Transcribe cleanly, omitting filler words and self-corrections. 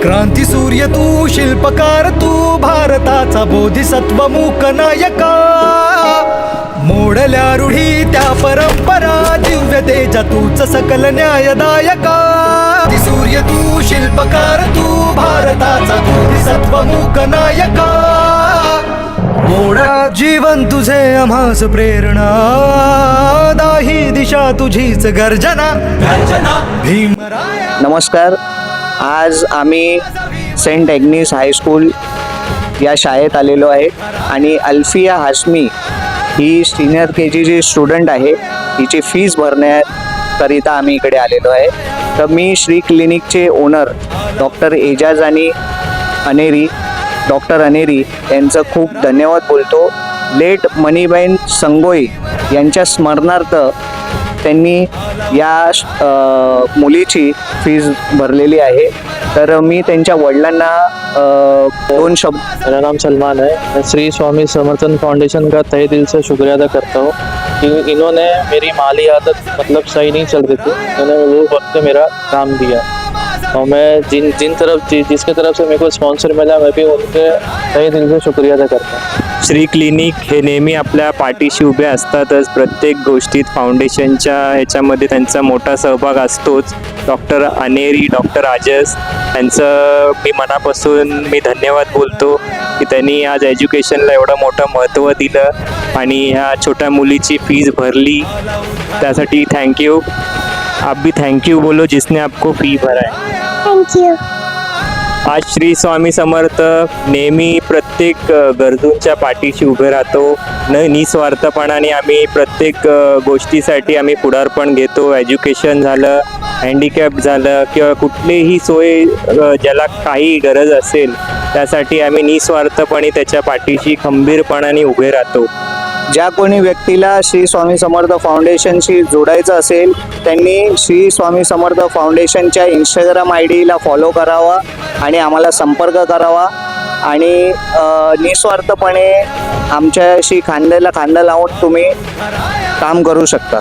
क्रांती सूर्य तू, शिल्पकार तू, भारताचा बोधिसत्व मूक नायका. मोडल्या रूढी त्या परंपरा, दिव्य तेजा तूच सकल न्यायदायका. सूर्य तू, शिल्पकार तू, भारताचा बोधिसत्व मूक नायका. मोडा जीवन तुझे आम्हास प्रेरणा, दाही दिशा तुझीच गर्जना. भीमराया. नमस्कार. आज आम्ही सेंट ॲग्नीस हायस्कूल या शाळेत आलेलो आहे आणि अल्फिया हाशमी ही सिनियर KG स्टुडंट आहे. हिची फीस भरण्याकरिता आम्ही इकडे आलेलो आहे. तर मी श्री क्लिनिकचे owner doctor Ejaz doctor Aneri यांचं खूप धन्यवाद बोलतो. लेट मणिबेन संगोई यांच्या स्मरणार्थ त्यांनी या मुलीची फीस भरलेली आहे. तर मी त्यांच्या वडिलांना दोन शब्द. मेरा नाम सलमान है. मैं श्री स्वामी समर्थन फाउंडेशन का तहे दिल से शुक्रिया अदा करता हूँ कि इन्होंने मेरी माली आदत मतलब सही नहीं चल रही थी, इन्होंने वो वक्त मेरा काम दिया. और मैं जिसके तरफ से मेरे को स्पॉन्सर मिला, मैं भी उनके तहे दिल से शुक्रिया अदा करता हूँ. श्री क्लिनिक हे नेहमी आपल्या पाठीशी उभे असतातच. प्रत्येक गोष्टीत फाउंडेशनच्या ह्याच्यामध्ये त्यांचा मोठा सहभाग असतोच. डॉक्टर अनेरी, डॉक्टर आजस यांचं मी मनापासून धन्यवाद बोलतो की त्यांनी आज एज्युकेशनला एवढं मोठं महत्त्व दिलं आणि ह्या छोट्या मुलीची फीस भरली, त्यासाठी थँक्यू. आप भी थँक्यू बोलो जिसने आपको फी भरा है. थँक्यू. आज श्री स्वामी समर्थ नेहमी प्रत्येक गरजूंच्या पाठीशी उभे राहतो. निस्वार्थपणाने आम्ही प्रत्येक गोष्टीसाठी आम्ही पुढारपण घेतो. एज्युकेशन झालं, हँडिकॅप झालं किंवा कुठलीही सोय ज्याला काही गरज असेल त्यासाठी आम्ही निस्वार्थपणे त्याच्या पाठीशी खंबीरपणाने उभे राहतो. ज्या कोणी व्यक्तीला श्री स्वामी समर्थ फाउंडेशनशी जोडायचं असेल त्यांनी श्री स्वामी समर्थ फाउंडेशनच्या इंस्टाग्राम ID ला फॉलो करावा आणि आम्हाला संपर्क करावा आणि निस्वार्थपणे आमच्याशी खांद्याला खांदा लावून तुम्ही काम करू शकता.